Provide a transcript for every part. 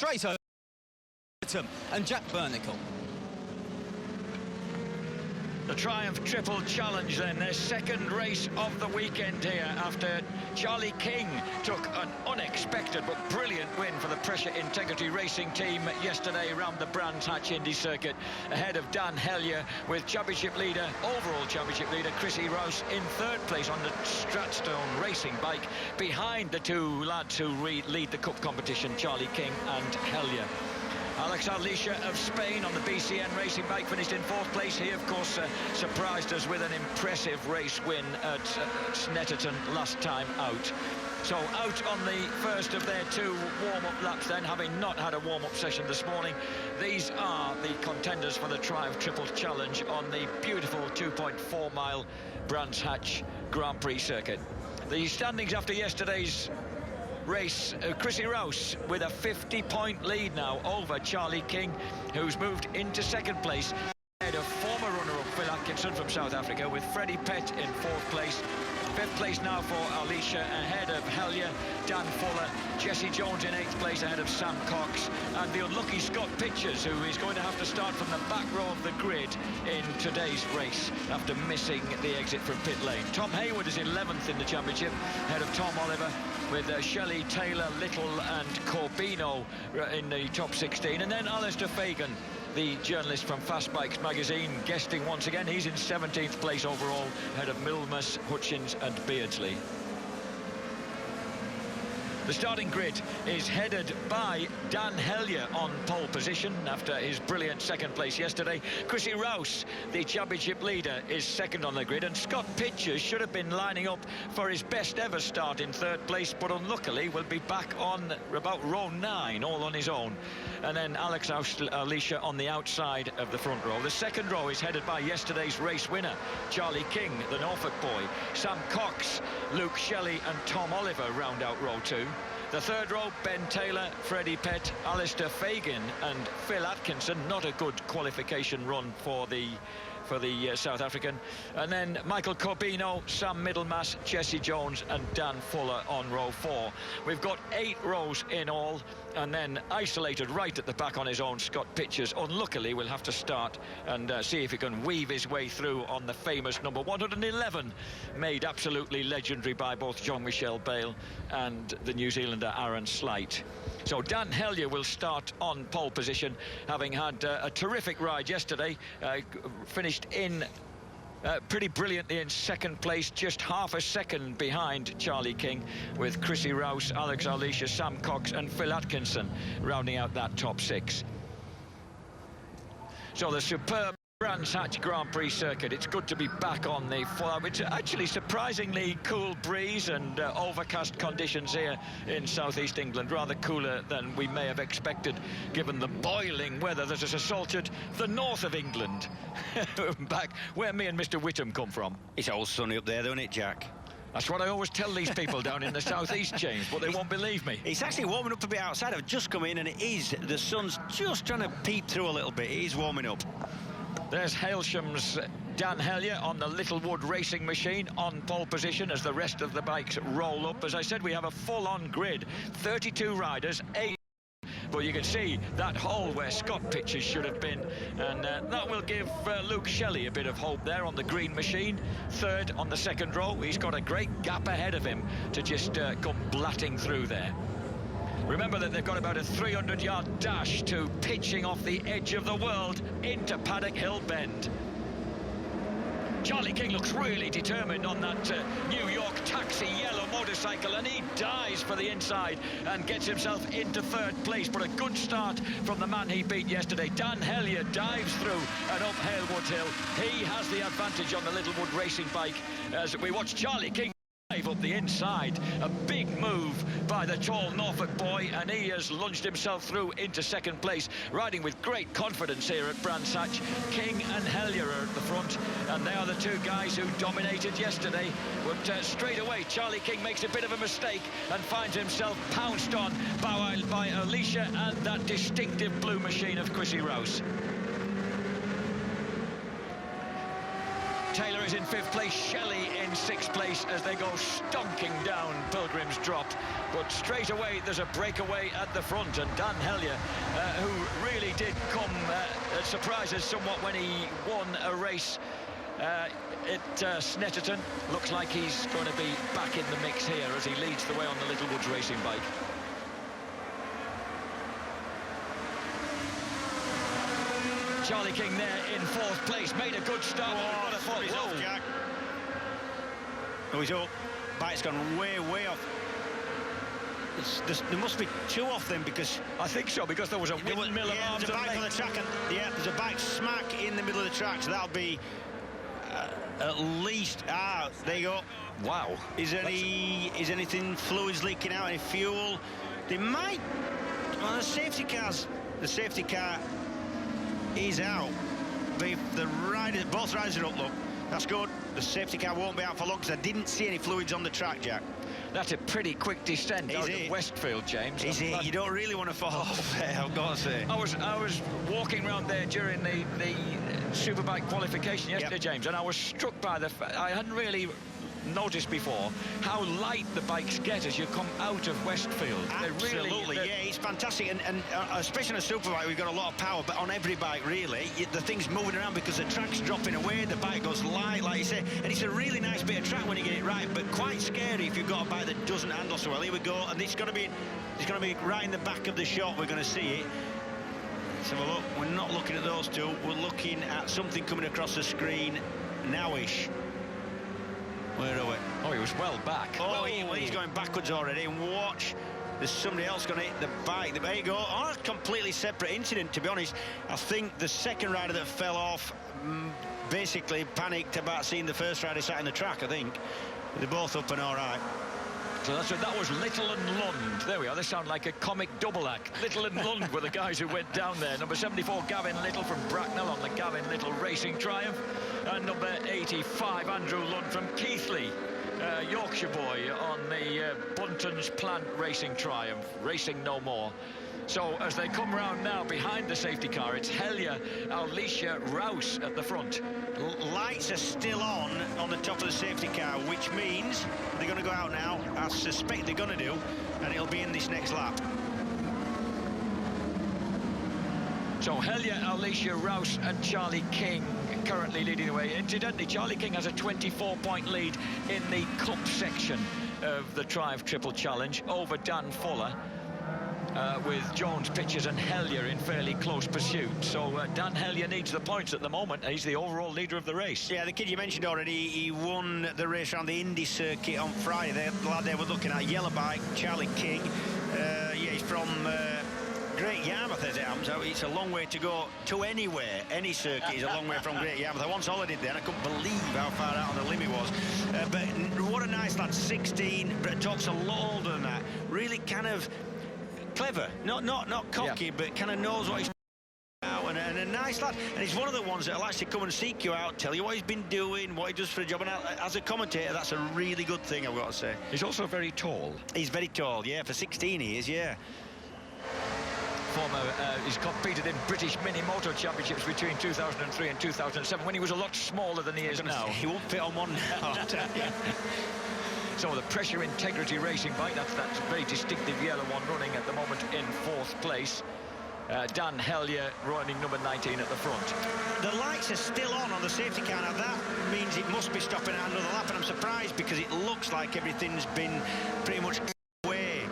straight over and Jack Bernicle. The Triumph Triple Challenge then, their second race of the weekend here after Charlie King took an unexpected but brilliant win for the Pressure Integrity Racing team yesterday around the Brands Hatch Indy Circuit, ahead of Dan Hellier, with championship leader, overall championship leader Chrissy Rouse in third place on the Stratstone racing bike, behind the two lads who lead the Cup competition, Charlie King and Hellier. Alex Alicia of Spain on the BCN racing bike finished in fourth place. He, of course, surprised us with an impressive race win at Snetterton last time out. So out on the first of their two warm-up laps then, having not had a warm-up session this morning. These are the contenders for the Triumph Triple Challenge on the beautiful 2.4-mile Brands Hatch Grand Prix circuit. The standings after yesterday's race, Chrissy Rouse with a 50-point lead now over Charlie King, who's moved into second place, ahead of former runner-up Phil Atkinson from South Africa, with Freddie Pett in fourth place. Fifth place now for Alicia, ahead of Hellier, Dan Fuller, Jesse Jones in eighth place ahead of Sam Cox, and the unlucky Scott Pitchers, who is going to have to start from the back row of the grid in today's race after missing the exit from pit lane. Tom Hayward is 11th in the championship, ahead of Tom Oliver, with Shelley, Taylor, Little and Corbino in the top 16, and then Alistair Fagan, the journalist from Fast Bikes magazine, guesting once again. He's in 17th place overall, ahead of Milmas, Hutchins and Beardsley. The starting grid is headed by Dan Hellier on pole position after his brilliant second place yesterday. Chrissy Rouse, the championship leader, is second on the grid, and Scott Pitchers should have been lining up for his best ever start in third place, but unluckily will be back on about row 9 all on his own. And then Alex Alicia on the outside of the front row. The second row is headed by yesterday's race winner, Charlie King, the Norfolk boy. Sam Cox, Luke Shelley and Tom Oliver round out row 2. The third row, Ben Taylor, Freddie Pett, Alistair Fagan and Phil Atkinson. Not a good qualification run for the South African. And then Michael Corbino, Sam Middlemass, Jesse Jones and Dan Fuller on row 4. We've got 8 rows in all, and then isolated right at the back on his own, Scott Pitchers. Unluckily, will have to start and see if he can weave his way through on the famous number 111, made absolutely legendary by both Jean-Michel Bale and the New Zealander Aaron Slight. So Dan Hellier will start on pole position, having had a terrific ride yesterday, finished in pretty brilliantly in second place, just half a second behind Charlie King, with Chrissy Rouse, Alex Alicia, Sam Cox and Phil Atkinson rounding out that top 6. So the superb Brands Hatch Grand Prix circuit. It's good to be back on the full. It's actually surprisingly cool breeze and overcast conditions here in southeast England, rather cooler than we may have expected given the boiling weather that has assaulted the north of England. Back where me and Mr. Whittam come from. It's all sunny up there, isn't it, Jack? That's what I always tell these people down in the southeast, James, but they won't believe me. It's actually warming up a bit outside. I've just come in and it is. The sun's just trying to peep through a little bit. It is warming up. There's Hailsham's Dan Hellier on the Littlewood racing machine on pole position as the rest of the bikes roll up. As I said, we have a full-on grid, 32 riders, 8. But you can see that hole where Scott Pitchers should have been, and that will give Luke Shelley a bit of hope there on the green machine. Third on the second row. He's got a great gap ahead of him to just come blatting through there. Remember that they've got about a 300-yard dash to pitching off the edge of the world into Paddock Hill Bend. Charlie King looks really determined on that New York taxi yellow motorcycle, and he dives for the inside and gets himself into third place. But a good start from the man he beat yesterday. Dan Hellier dives through and up Halewood Hill. He has the advantage on the Littlewood racing bike as we watch Charlie King up the inside. A big move by the tall Norfolk boy, and he has lunged himself through into second place, riding with great confidence here at Brands Hatch. King and Hellier are at the front, and they are the two guys who dominated yesterday. But straight away, Charlie King makes a bit of a mistake and finds himself pounced on by Alicia and that distinctive blue machine of Chrissy Rouse. Taylor is in 5th place, Shelley in 6th place as they go stonking down Pilgrim's Drop. But straight away there's a breakaway at the front, and Dan Hellier, who really did come surprise us somewhat when he won a race at Snetterton. Looks like he's going to be back in the mix here as he leads the way on the Littlewoods racing bike. Charlie King there in 4th place, made a good start. Oh, he's up. Bike's gone way off. There must be 2 off them, because I think so, because there was a windmill of arms. There's a bike on the track, and there's a bike smack in the middle of the track, so that'll be at least there you go. Wow. Is anything fluids leaking out, any fuel? They might. Well, the safety car is out. Both riders are up, look. That's good. The safety car won't be out for long, because I didn't see any fluids on the track, Jack. That's a pretty quick descent out of Westfield, James. Is it? You don't really want to fall off there, I've got to say. I was walking around there during the Superbike qualification yesterday, James, and I was struck by I hadn't really noticed before how light the bikes get as you come out of Westfield. Absolutely, yeah, it's fantastic, and especially on a superbike we've got a lot of power, but on every bike really the thing's moving around because the track's dropping away, the bike goes light, like you say, and it's a really nice bit of track when you get it right, but quite scary if you've got a bike that doesn't handle so well. Here we go, and it's going to be right in the back of the shot. We're going to see it. So look, we're not looking at those two, we're looking at something coming across the screen nowish. Where are we? Oh, he was well back. Oh, he's going backwards already. And watch, there's somebody else going to hit the bike. There you go. Oh, completely separate incident, to be honest. I think the second rider that fell off basically panicked about seeing the first rider sat in the track, I think. They're both up and all right. So that was Little and Lund. There we are. They sound like a comic double act. Little and Lund were the guys who went down there. Number 74, Gavin Little from Bracknell on the Gavin Little Racing Triumph. And number 85, Andrew Lund from Keighley, Yorkshire boy, on the Bunton's Plant Racing Triumph. Racing no more. So as they come round now behind the safety car, it's Hellier, Alicia Rouse at the front. Lights are still on the top of the safety car, which means they're going to go out now. I suspect they're going to do, and it'll be in this next lap. So Hellier, Alicia Rouse and Charlie King currently leading the way. Incidentally, Charlie King has a 24-point lead in the Cup section of the Triumph Triple Challenge over Dan Fuller. With Jones, Pitchers and Hellier in fairly close pursuit. So Dan Hellier needs the points at the moment. He's the overall leader of the race. Yeah, the kid you mentioned already, he won the race around the Indy circuit on Friday. The lad there we're looking at, yellow bike, Charlie King. Yeah, he's from Great Yarmouth, as it happens. So it's a long way to go to anywhere. Any circuit is a long way from Great Yarmouth. I once holidayed there and I couldn't believe how far out on the limit was. But what a nice lad, 16, but talks a lot older than that. Really kind of clever, not cocky, but kind of knows what he's out, and a nice lad. And he's one of the ones that'll actually come and seek you out, tell you what he's been doing, what he does for a job. And as a commentator, that's a really good thing, I've got to say. He's also very tall. He's very tall, yeah. For 16 he is, yeah. He's competed in British Mini Moto Championships between 2003 and 2007 when he was a lot smaller than he is now. He won't fit on one now. So the Pressure Integrity Racing bike, that's very distinctive yellow one running at the moment in 4th place. Dan Hellier running number 19 at the front. The lights are still on the safety car. Now that means it must be stopping at another lap, and I'm surprised because it looks like everything's been pretty much away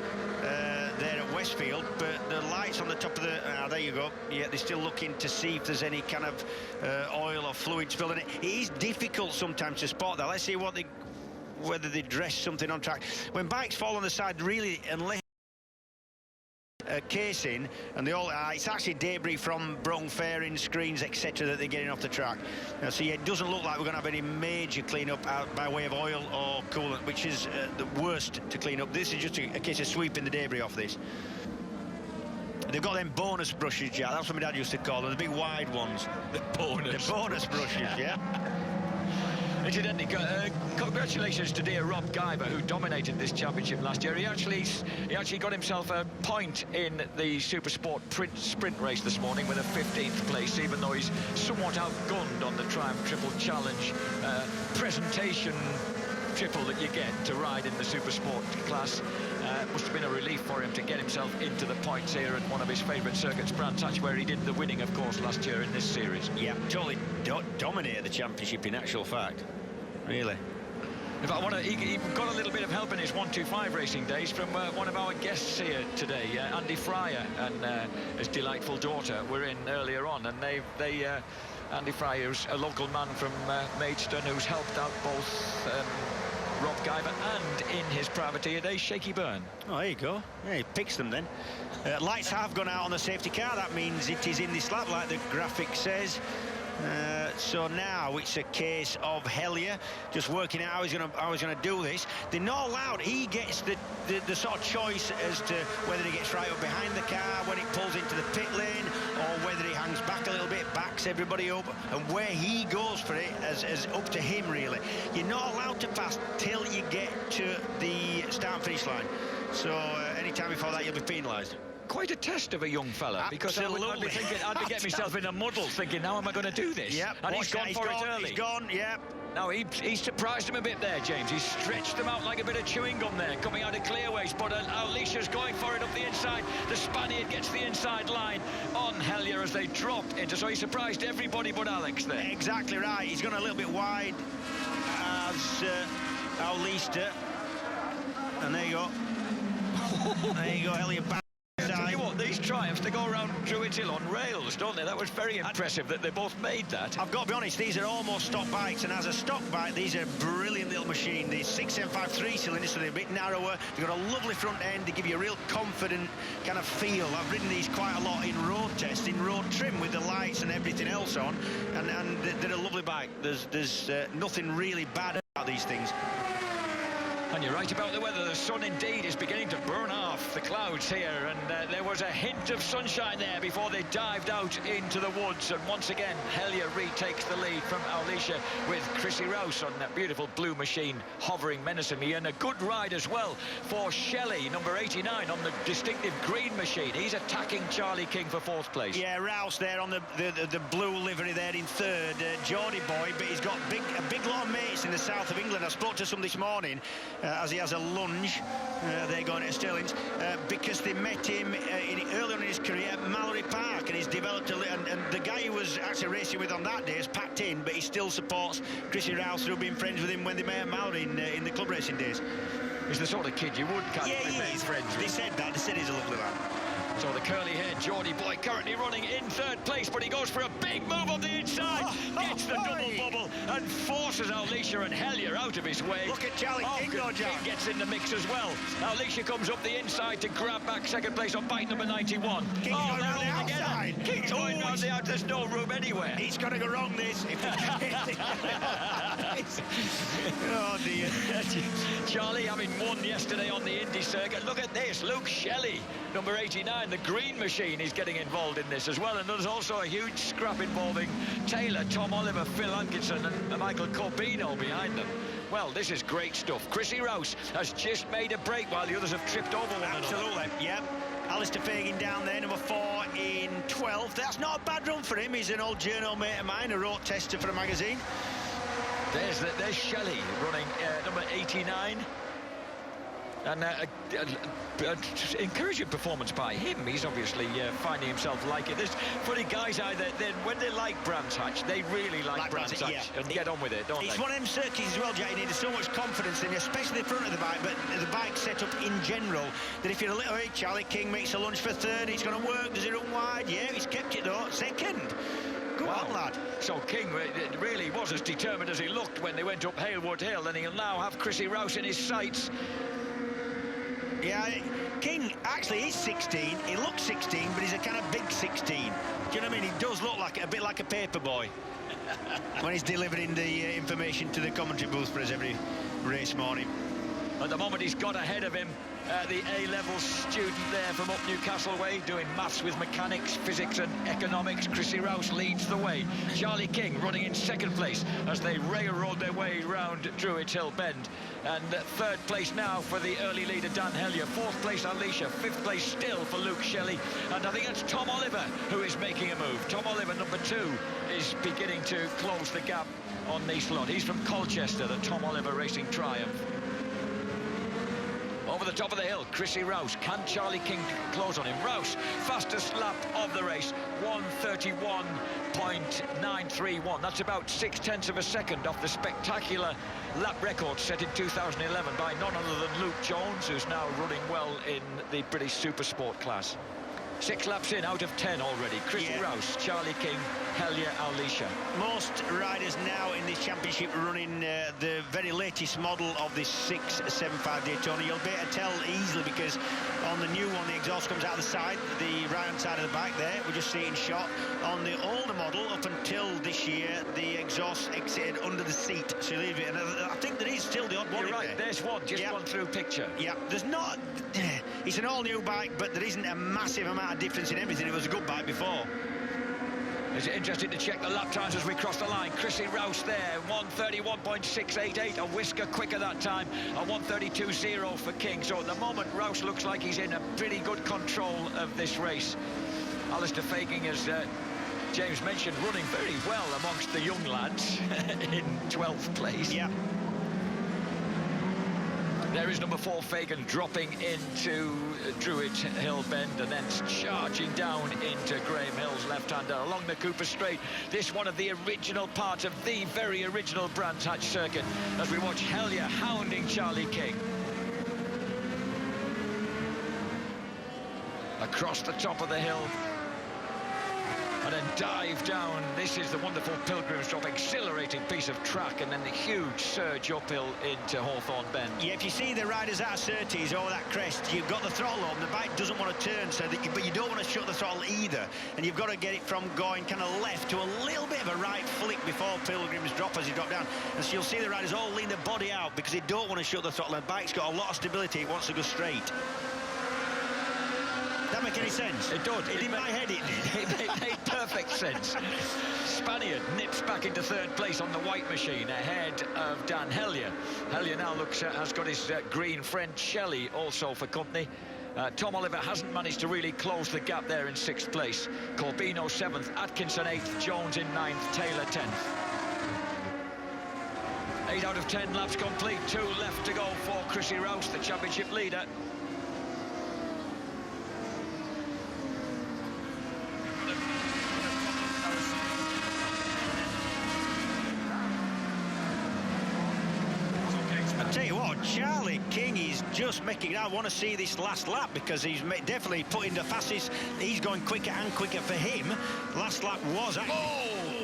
there at Westfield, but the lights on the top of the... there you go. Yeah, they're still looking to see if there's any kind of oil or fluid spill in it. It is difficult sometimes to spot that. Let's see whether they dress something on track. When bikes fall on the side, really, unless casing, and they all it's actually debris from broken fairings, screens, etc. that they're getting off the track. So yeah, it doesn't look like we're going to have any major clean-up out by way of oil or coolant, which is the worst to clean up. This is just a case of sweeping the debris off this. They've got them bonus brushes, Jack. That's what my dad used to call them, the big wide ones. The bonus brushes, yeah. Incidentally, congratulations to dear Rob Guyver, who dominated this championship last year. He actually got himself a point in the Supersport sprint race this morning with a 15th place, even though he's somewhat outgunned on the Triumph Triple Challenge presentation triple that you get to ride in the Supersport class. Must have been a relief for him to get himself into the points here at one of his favourite circuits, Brands Hatch, where he did the winning, of course, last year in this series. Yeah, totally dominated the championship in actual fact, really. In fact, he got a little bit of help in his 125 racing days from one of our guests here today, Andy Fryer, and his delightful daughter were in earlier on, and Andy Fryer, who's a local man from Maidstone, who's helped out both Rob Guyver and in his privateer days, Shaky Byrne. Oh, there you go. Yeah, he picks them then. Lights have gone out on the safety car. That means it is in this lap, like the graphic says. So now it's a case of Hellier just working out how he's going to do this. They're not allowed. He gets the sort of choice as to whether he gets right up behind the car when it pulls into the pit lane, or whether he hangs back a little bit, backs everybody up, and where he goes for it as up to him, really. You're not allowed to pass till you get to the start and finish line. So any time before that, you'll be penalised. Quite a test of a young fella, because I'd be getting myself in a muddle thinking, how am I going to do this? Yep. And he's gone for it early. He's gone, yep. Now, he surprised him a bit there, James. He stretched them out like a bit of chewing gum there, coming out of clearways, but Alicia's going for it up the inside. The Spaniard gets the inside line on Hellier as they drop into, so he surprised everybody but Alex there. Exactly right. He's gone a little bit wide as Alicia. And there you go. There you go, Hellier back. Tell you what, these Triumphs, they go around Druids Hill on rails, don't they? That was very impressive that they both made that. I've got to be honest, these are almost stock bikes, and as a stock bike, these are a brilliant little machine. These 675 3-cylinders, so they're a bit narrower. They've got a lovely front end. They give you a real confident kind of feel. I've ridden these quite a lot in road tests, in road trim, with the lights and everything else on, and they're a lovely bike. There's nothing really bad about these things. And you're right about the weather. The sun indeed is beginning to burn off the clouds here, and there was a hint of sunshine there before they dived out into the woods. And once again, Hellier retakes the lead from Alicia, with Chrissy Rouse on that beautiful blue machine hovering menacingly, and a good ride as well for Shelley, number 89, on the distinctive green machine. He's attacking Charlie King for 4th place. Yeah, Rouse there on the blue livery there in 3rd. Geordie boy, but he's got a big lot of mates in the south of England. I spoke to some this morning as he has a lunge. They're going to Stirling's because they met him early on in his career at Mallory Park, and he's developed and the guy he was actually racing with on that day has packed in, but he still supports Chrissy Rouse, who've been friends with him when they met at Mallory in the club racing days. He's the sort of kid you would kind of be made friends with. They said that. They said he's a lovely lad. So the curly-haired Geordie boy currently running in 3rd place, but he goes for a big move on the inside, gets the double bubble, and forces Alicia and Hellier out of his way. Look at Charlie King, King gets in the mix as well. Alicia comes up the inside to grab back 2nd place on bike number 91. King's going round the outside. King's going round the outside. There's no room anywhere. It's going to go wrong, this. Oh, dear. Charlie having won yesterday on the Indy circuit. Look at this. Luke Shelley, number 89. The green machine is getting involved in this as well, and there's also a huge scrap involving Taylor, Tom Oliver, Phil Atkinson and Michael Corbino behind them. Well, this is great stuff. Chrissy Rouse has just made a break while the others have tripped over one another. Absolutely, yep. Alistair Fagan down there, number 4 in 12th. That's not a bad run for him. He's an old journal mate of mine, a road tester for a magazine. There's Shelley running number 89. And encouraging performance by him. He's obviously finding himself like it. There's funny guys either when they like Brands Hatch, they really like Brands Hatch, yeah, and get on with it, don't they? It's one of them circuits as well, Jack. You need so much confidence in you, especially the front of the bike, but the bike set up in general, that if you're a little, hey, Charlie King makes a lunge for 3rd, it's going to work. Does it run wide? Yeah, he's kept it though. 2nd. Go on, lad. So King really was as determined as he looked when they went up Halewood Hill, and he'll now have Chrissy Rouse in his sights. Yeah, King actually is 16. He looks 16, but he's a kind of big 16. Do you know what I mean? He does look like a bit like a paper boy when he's delivering the information to the commentary booth for us every race morning. At the moment, he's got ahead of him the A-level student there from up Newcastle way, doing maths with mechanics, physics and economics. Chrissy Rouse leads the way. Charlie King running in second place as they railroad their way round Druids Hill Bend. And third place now for the early leader, Dan Hellier. Fourth place, Alicia. Fifth place still for Luke Shelley. And I think it's Tom Oliver who is making a move. Tom Oliver, number 2, is beginning to close the gap on Nice Lot. He's from Colchester, the Tom Oliver Racing Triumph. Over the top of the hill, Chrissy Rouse. Can Charlie King close on him? Rouse, fastest lap of the race, 1:31.931. That's about 0.6 of a second off the spectacular lap record set in 2011 by none other than Luke Jones, who's now running well in the British Supersport class. 6 laps in out of 10 already. Chrissy Rouse, Charlie King, Hellier, Alicia. Most riders now in this championship running the very latest model of this 675 Daytona. You'll be able to tell easily because on the new one the exhaust comes out of the side, the right hand side of the bike there. We just see it in shot. On the older model, up until this year, the exhaust exited under the seat. So you leave it, and I think there is still the odd one. You're right. There's one, just one through picture. Yeah, there's not. It's an all-new bike, but there isn't a massive amount of difference in everything. It was a good bike before. Is it interesting to check the lap times as we cross the line? Chrissy Rouse there, 1:31.688, a whisker quicker that time, a 1:32.0 for King. So at the moment, Rouse looks like he's in a pretty good control of this race. Alistair Faking, as James mentioned, running very well amongst the young lads in 12th place. Yeah. There is number 4, Fagan, dropping into Druids Hill Bend and then charging down into Graham Hill's left-hander along the Cooper Straight. This one of the original parts of the very original Brands Hatch circuit as we watch Hellier hounding Charlie King. Across the top of the hill. And then dive down. This is the wonderful Pilgrim's Drop, exhilarating piece of track, and then the huge surge uphill into Hawthorne Bend. Yeah, if you see the riders out of Surtees over that crest, you've got the throttle on, the bike doesn't want to turn, so that but you don't want to shut the throttle either, and you've got to get it from going kind of left to a little bit of a right flick before Pilgrim's Drop as you drop down. And so you'll see the riders all lean their body out because they don't want to shut the throttle. The bike's got a lot of stability, it wants to go straight. That make any sense? It did. In my head it did. It made perfect sense. Spaniard nips back into third place on the white machine ahead of Dan Hellier. Hellier now has got his green friend Shelley also for company. Tom Oliver hasn't managed to really close the gap there in 6th place. Corbino 7th, Atkinson 8th, Jones in 9th, Taylor 10th. 8 out of 10 laps complete, 2 left to go for Chrissy Rouse, the championship leader. Tell you what, Charlie King is just making. I want to see this last lap because he's definitely putting the fastest. He's going quicker and quicker for him. Last lap was.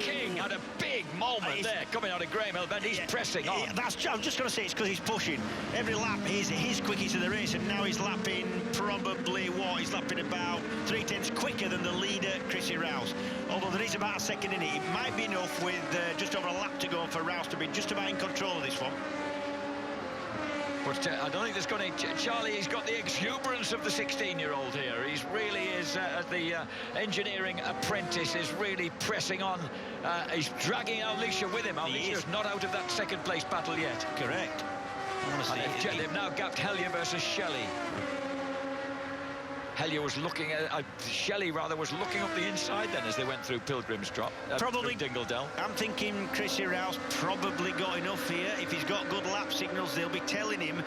King had a big moment there coming out of Graham Hill Bend. He's pressing on. I'm just going to say it's because he's pushing. Every lap he's quickest in the race, and now he's lapping probably what? He's lapping about 3/10 quicker than the leader, Chrissy Rouse. Although there is about a second in it. It might be enough with just over a lap to go for Rouse to be just about in control of this one. But I don't think there's going to... Charlie, he's got the exuberance of the 16-year-old here. He's really is, the engineering apprentice is really pressing on. He's dragging Alicia with him. Alicia's not out of that second place battle yet. Correct. Honestly, they've now gapped Hellier versus Shelley. Hellier was looking at... Shelley, rather, was looking up the inside then as they went through Pilgrim's Drop. Probably Dingledell. I'm thinking Chrissy Rouse probably got enough here. If he's got good lap signals, they'll be telling him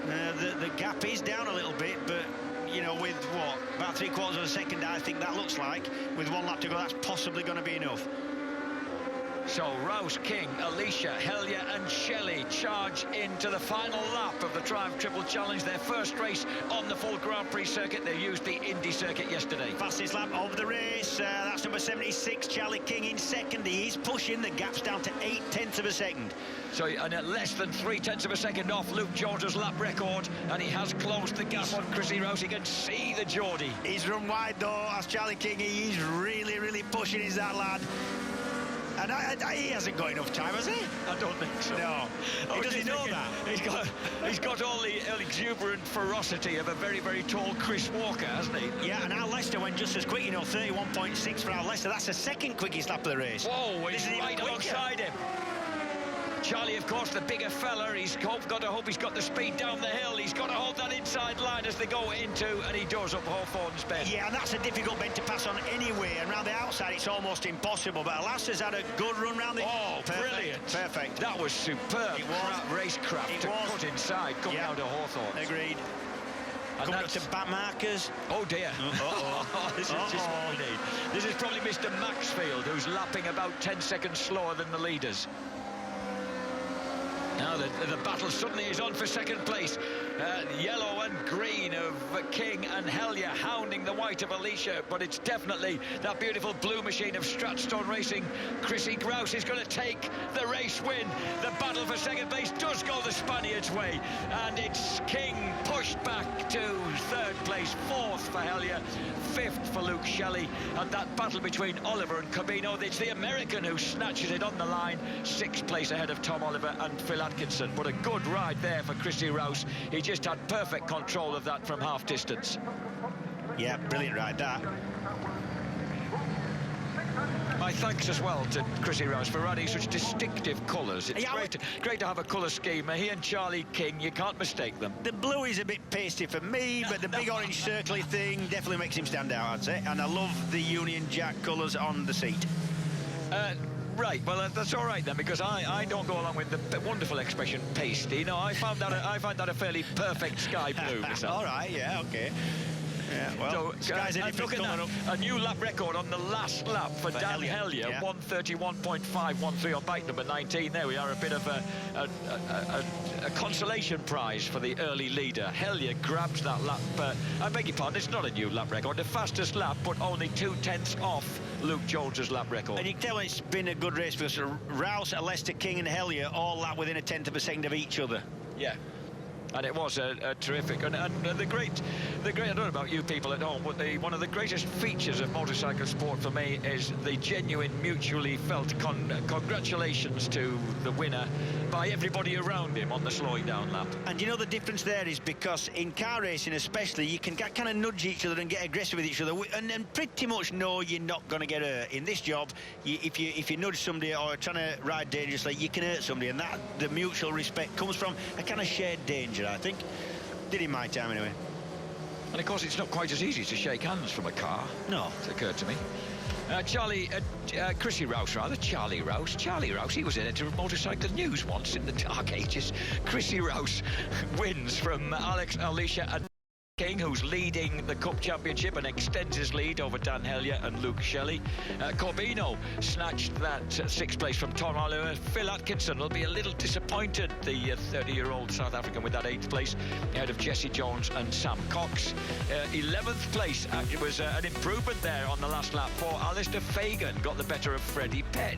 the gap is down a little bit, but, you know, with, what, about 3/4 of a second, I think that looks like. With 1 lap to go, that's possibly going to be enough. So Rouse, King, Alicia, Hellier and Shelley charge into the final lap of the Triumph Triple Challenge, their first race on the full Grand Prix circuit. They used the Indy circuit yesterday. Fastest lap of the race, that's number 76, Charlie King in second. He is pushing, the gap's down to 0.8 of a second. So, and at less than 0.3 of a second off Luke Jones's lap record, and he has closed the gap on Chrissy Rouse. He can see the Geordie. He's run wide though, as Charlie King, he's really, really pushing, is that lad. And he hasn't got enough time, has he? I don't think so. No. He doesn't know that. He's got all the exuberant ferocity of a very, very tall Chris Walker, hasn't he? Yeah, and our Leicester went just as quick, you know, 31.6 for our Leicester. That's the second quickest lap of the race. Whoa, he's right alongside him. Charlie, of course, the bigger fella. He's got to hope he's got the speed down the hill. He's got to hold that inside line as they go into, and he does up Hawthorne's bend. Yeah, and that's a difficult bend to pass on anyway, and round the outside it's almost impossible. But Alasda's had a good run round the... Oh, brilliant. Perfect. That was superb. It was. Racecraft to put inside, come down to Hawthorne. Agreed. And coming up to back markers. Oh dear. This is just what we need. This is probably Mr. Maxfield, who's lapping about 10 seconds slower than the leaders. Now the battle suddenly is on for second place. Yellow and green of King and Hellier hounding the white of Alicia, but it's definitely that beautiful blue machine of Stratstone Racing. Chrissy Rouse is going to take the race win. The battle for second place does go the Spaniards' way, and it's King pushed back to third place, fourth for Hellier, fifth for Luke Shelley, and that battle between Oliver and Corbino, it's the American who snatches it on the line, sixth place ahead of Tom Oliver and Phil Atkinson. But a good ride there for Chrissy Rouse. He just had perfect control of that from half distance. Yeah, brilliant ride that. My thanks as well to Chrissy Rouse for riding such distinctive colours. It's great to have a colour scheme. He and Charlie King, you can't mistake them. The blue is a bit pasty for me, but the big orange circly thing definitely makes him stand out, I'd say. And I love the Union Jack colours on the seat. Right, well, that's all right then, because I don't go along with the wonderful expression pasty. You know, I find that a fairly perfect sky blue myself. All right, yeah, okay. Yeah, well, so, sky's a different colour. A new lap record on the last lap for Dan Hellier, yeah. 1:31.513 on bike number 19. There we are, a bit of a consolation prize for the early leader. Hellier grabs that lap. I beg your pardon, it's not a new lap record. The fastest lap, but only 2/10 off Luke Jones's lap record. And you can tell it's been a good race because Rouse, Leicester, King and Hellier all lap within a tenth of a second of each other. Yeah. And it was a terrific, and the great, I don't know about you people at home, but one of the greatest features of motorcycle sport for me is the genuine, mutually felt congratulations to the winner by everybody around him on the slowing down lap. And you know the difference there is because in car racing especially, you can kind of nudge each other and get aggressive with each other, and pretty much know you're not going to get hurt. In this job, if you nudge somebody or trying to ride dangerously, you can hurt somebody, and that the mutual respect comes from a kind of shared danger, I think. Did in my time anyway. And of course it's not quite as easy to shake hands from a car. No. It's occurred to me. Chrissy Rouse, rather. Charlie Rouse, he was editor of Motorcycle News once in the dark ages. Chrissy Rouse wins from Alicia and King, who's leading the Cup Championship and extends his lead over Dan Hellier and Luke Shelley. Corbino snatched that sixth place from Tom Oliver. Phil Atkinson will be a little disappointed, the 30-year-old South African, with that eighth place ahead of Jesse Jones and Sam Cox. 11th place, it was an improvement there on the last lap for Alistair Fagan, got the better of Freddie Penn.